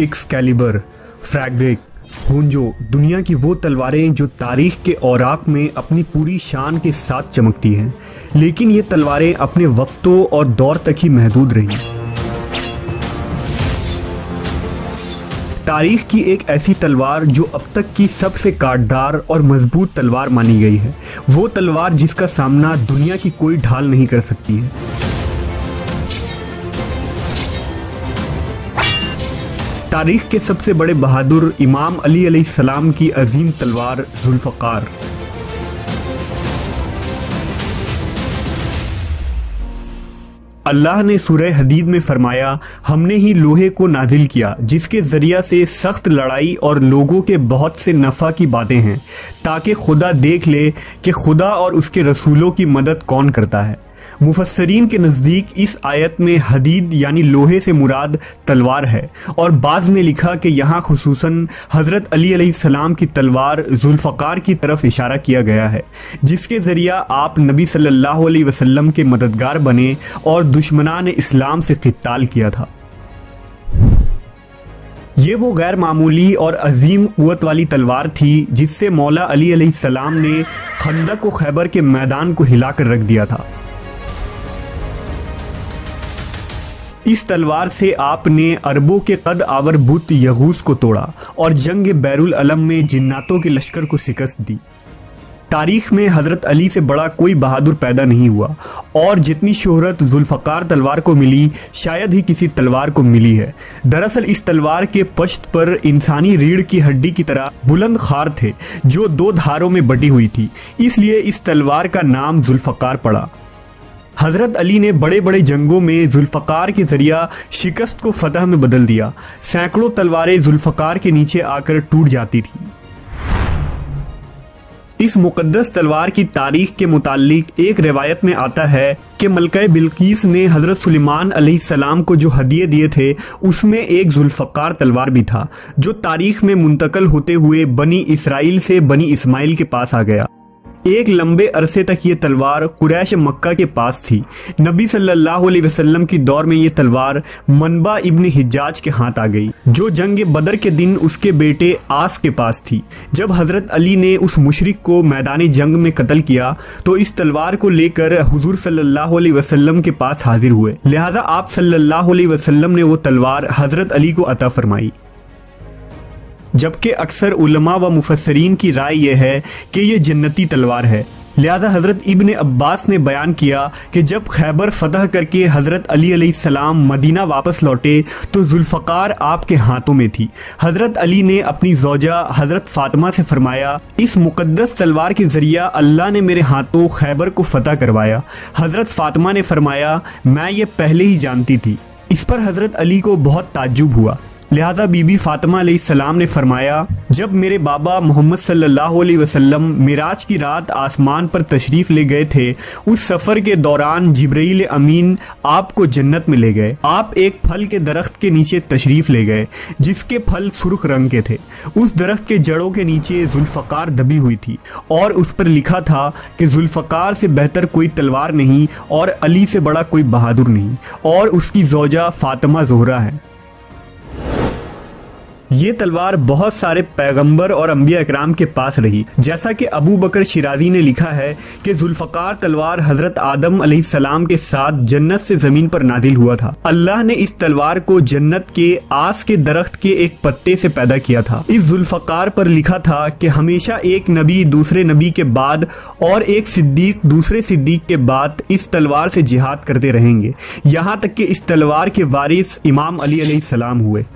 Excalibur, फ्रैगरेक, Honjo दुनिया की वो तलवारें जो तारीख के औराक में अपनी पूरी शान के साथ चमकती हैं, लेकिन ये तलवारें अपने वक्तों और दौर तक ही महदूद रहीं। तारीख की एक ऐसी तलवार जो अब तक की सबसे काटदार और मजबूत तलवार मानी गई है, वो तलवार जिसका सामना दुनिया की कोई ढाल नहीं कर सकती है। तारीख के सबसे बड़े बहादुर इमाम अली अलैहिस्सलाम की अजीम तलवार जुल्फ़कार। अल्लाह ने सूरह हदीद में फरमाया, हमने ही लोहे को नाजिल किया जिसके ज़रिया से सख्त लड़ाई और लोगों के बहुत से नफ़ा की बातें हैं, ताकि खुदा देख ले कि खुदा और उसके रसूलों की मदद कौन करता है। मुफस्सरीन के नज़दीक इस आयत में हदीद यानी लोहे से मुराद तलवार है, और बाज़ ने लिखा कि यहाँ खुसूसन हज़रत अली अलैहिस्सलाम की तलवार जुल्फ़कार की तरफ इशारा किया गया है, जिसके ज़रिया आप नबी सल्लल्लाहु अलैहि वसल्लम के मददगार बने और दुश्मनान इस्लाम से क़िताल किया था। ये वो गैर मामूली और अजीम क़ुव्वत वाली तलवार थी जिससे मौला अली अलैहिस्सलाम ने खंदक व खैबर के मैदान को हिला कर रख दिया था। इस तलवार से आपने अरबों के कद आवर बुत यगूस को तोड़ा और जंग बैरुल अलम में जिन्नातों के लश्कर को शिकस्त दी। तारीख में हज़रत अली से बड़ा कोई बहादुर पैदा नहीं हुआ, और जितनी शोहरत जुल्फ़कार तलवार को मिली शायद ही किसी तलवार को मिली है। दरअसल इस तलवार के पश्त पर इंसानी रीढ़ की हड्डी की तरह बुलंद खार थे जो दो धारों में बटी हुई थी, इसलिए इस तलवार का नाम जुल्फ़कार पड़ा। हज़रत अली ने बड़े बड़े जंगों में जुल्फ़कार के ज़रिया शिकस्त को फ़तह में बदल दिया। सैकड़ों तलवारें जुल्फ़कार के नीचे आकर टूट जाती थीं। इस मुक़द्दस तलवार की तारीख के मुताल्लिक एक रिवायत में आता है कि मलका बिल्कीस ने हज़रत सुलेमान अलैहिस्सलाम को जो हदिये दिए थे उसमें एक जुल्फ़कार तलवार भी था, जो तारीख में मुंतकल होते हुए बनी इसराइल से बनी इस्माइल के पास आ गया। एक लंबे अरसे तक ये तलवार कुरैश मक्का के पास थी। नबी सल्लल्लाहु अलैहि वसल्लम की दौर में ये तलवार मनबा इब्न हिज्जाज के हाथ आ गई, जो जंग बदर के दिन उसके बेटे आस के पास थी। जब हज़रत अली ने उस मुशरिक को मैदान जंग में कत्ल किया तो इस तलवार को लेकर हुजूर सल्लल्लाहु अलैहि वसल्लम के पास हाजिर हुए, लिहाजा आप सल्लल्लाहु अलैहि वसल्लम ने वो तलवार हज़रत अली को अता फरमाई। जबकि अक्सर उलमा व मुफस्सरीन की राय यह है कि यह जन्नती तलवार है। लिहाजा हज़रत इब्न अब्बास ने बयान किया कि जब खैबर फतह करके हज़रत अली अलैहिस्सलाम मदीना वापस लौटे तो जुल्फ़कार आपके हाथों में थी। हज़रत अली ने अपनी ज़ौजा हज़रत फ़ातिमा से फरमाया, इस मुक़द्दस तलवार के ज़रिया अल्लाह ने मेरे हाथों खैबर को फ़तह करवाया। हज़रत फ़ातिमा ने फरमाया, मैं ये पहले ही जानती थी। इस पर हज़रत अली को बहुत ताज्जुब हुआ, लिहाजा बीबी फ़ातिमा अलैहिस्सलाम ने फरमाया, जब मेरे बाबा मोहम्मद सल्लल्लाहु अलैहि वसल्लम मिराज की रात आसमान पर तशरीफ़ ले गए थे, उस सफ़र के दौरान जिब्रील अमीन आपको जन्नत में ले गए। आप एक फल के दरख्त के नीचे तशरीफ़ ले गए जिसके फल सुर्ख रंग के थे। उस दरख्त के जड़ों के नीचे जुल्फ़कार दबी हुई थी और उस पर लिखा था कि जुल्फ़कार से बेहतर कोई तलवार नहीं और अली से बड़ा कोई बहादुर नहीं, और उसकी ज़ौजा फ़ातिमा ज़ोहरा है। ये तलवार बहुत सारे पैगंबर और अंबिया इकराम के पास रही। जैसा कि अबू बकर शिराजी ने लिखा है कि जुल्फ़कार तलवार हज़रत आदम अलैहिस्सलाम के साथ जन्नत से ज़मीन पर नादिल हुआ था। अल्लाह ने इस तलवार को जन्नत के आस के दरख्त के एक पत्ते से पैदा किया था। इस जुल्फ़कार पर लिखा था कि हमेशा एक नबी दूसरे नबी के बाद और एक सिद्दीक दूसरे सिद्दीक के बाद इस तलवार से जिहाद करते रहेंगे, यहाँ तक कि इस तलवार के वारिस इमाम अली अलैहिस्सलाम हुए।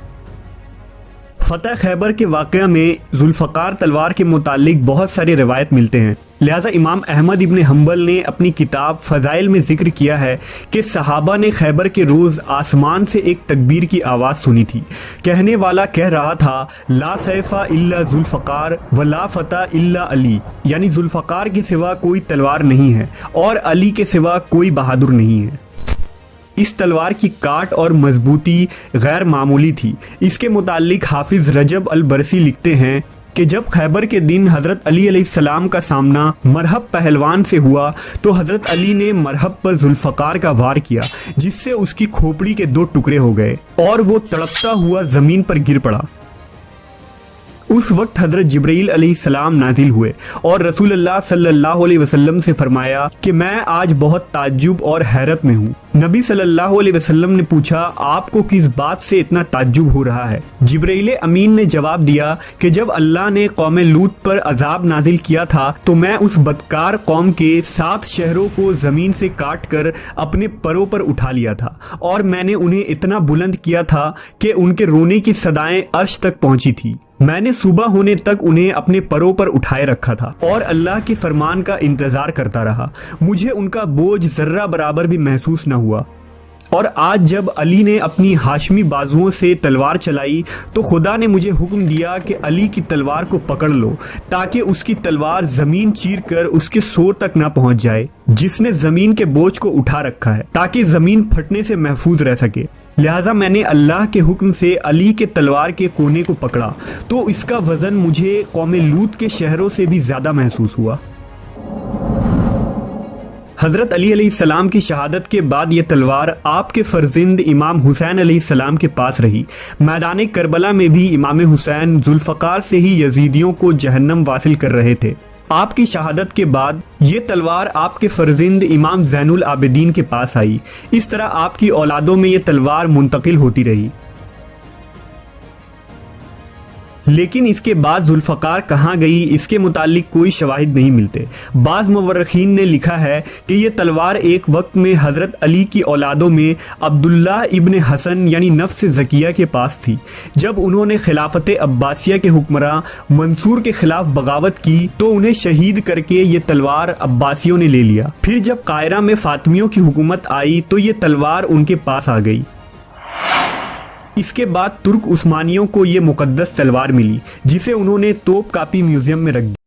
फ़तह खैबर के वाक़या में जुल्फ़कार तलवार के मुतालिक बहुत सारे रिवायत मिलते हैं। लिहाजा इमाम अहमद इब्न हम्बल ने अपनी किताब फ़ज़ाइल में ज़िक्र किया है कि सहाबा ने खैबर के रोज़ आसमान से एक तकबीर की आवाज़ सुनी थी। कहने वाला कह रहा था, ला सैफ़ा इल्ला जुल्फ़कार व ला फ़तह इल्ला अली, यानी जुल्फ़कार के सिवा कोई तलवार नहीं है और अली के सिवा कोई बहादुर नहीं है। इस तलवार की काट और मजबूती गैर मामूली थी। इसके मुतालिक हाफिज़ रजब अल बरसी लिखते हैं कि जब खैबर के दिन हज़रत अली अलैहिस्सलाम का सामना मरहब पहलवान से हुआ तो हज़रत अली ने मरहब पर जुल्फ़कार का वार किया, जिससे उसकी खोपड़ी के 2 टुकड़े हो गए और वो तड़पता हुआ ज़मीन पर गिर पड़ा। उस वक्त हज़रत जिब्रील अलैहिस्सलाम नाजिल हुए और रसूलुल्लाह सल्लल्लाहु अलैहि वसल्लम से फरमाया कि मैं आज बहुत ताज्जुब और हैरत में हूँ। नबी सल्लल्लाहु अलैहि वसल्लम ने पूछा, आपको किस बात से इतना ताज्जुब हो रहा है? जिब्रील अमीन ने जवाब दिया कि जब अल्लाह ने कौम लूत पर अजाब नाजिल किया था तो मैं उस बदकार कौम के 7 शहरों को ज़मीन से काट कर अपने परों पर उठा लिया था और मैंने उन्हें इतना बुलंद किया था कि उनके रोने की सदाएं अर्श तक पहुंची थी। मैंने सुबह होने तक उन्हें अपने परों पर उठाए रखा था और अल्लाह के फरमान का इंतज़ार करता रहा। मुझे उनका बोझ ज़र्रा बराबर भी महसूस न हुआ। और आज जब अली ने अपनी हाशमी बाजुओं से तलवार चलाई तो खुदा ने मुझे हुक्म दिया कि अली की तलवार को पकड़ लो ताकि उसकी तलवार ज़मीन चीर कर उसके सोर तक ना पहुंच जाए, जिसने ज़मीन के बोझ को उठा रखा है, ताकि ज़मीन फटने से महफूज रह सके। लिहाजा मैंने अल्लाह के हुक्म से अली के तलवार के कोने को पकड़ा तो इसका वज़न मुझे कौम लूत के शहरों से भी ज़्यादा महसूस हुआ। हज़रत अली अलैहिस्सलाम की शहादत के बाद ये तलवार आपके फ़र्जिंद इमाम हुसैन अलैहिस्सलाम के पास रही। मैदान करबला में भी इमाम हुसैन जुल्फ़कार से ही यजीदियों को जहन्नम वासिल कर रहे थे। आपकी शहादत के बाद ये तलवार आपके फ़र्जिंद इमाम ज़ैनुल आबिदीन के पास आई। इस तरह आपकी औलादों में ये तलवार मुंतकिल होती रही। लेकिन इसके बाद जुल्फ़कार कहाँ गई, इसके मुतालिक कोई शवाहिद नहीं मिलते। बाज़ मुवर्रिखीन ने लिखा है कि ये तलवार एक वक्त में हज़रत अली की औलादों में अब्दुल्लाह इब्न हसन यानी नफ्स ज़किया के पास थी। जब उन्होंने खिलाफत अब्बासिया के हुक्मरान मंसूर के ख़िलाफ़ बगावत की तो उन्हें शहीद करके ये तलवार अब्बासियों ने ले लिया। फिर जब कायरा में फ़ातिमियों की हुकूमत आई तो ये तलवार उनके पास आ गई। इसके बाद तुर्क उस्मानियों को ये मुक़द्दस तलवार मिली, जिसे उन्होंने तोप कापी म्यूज़ियम में रख दिया।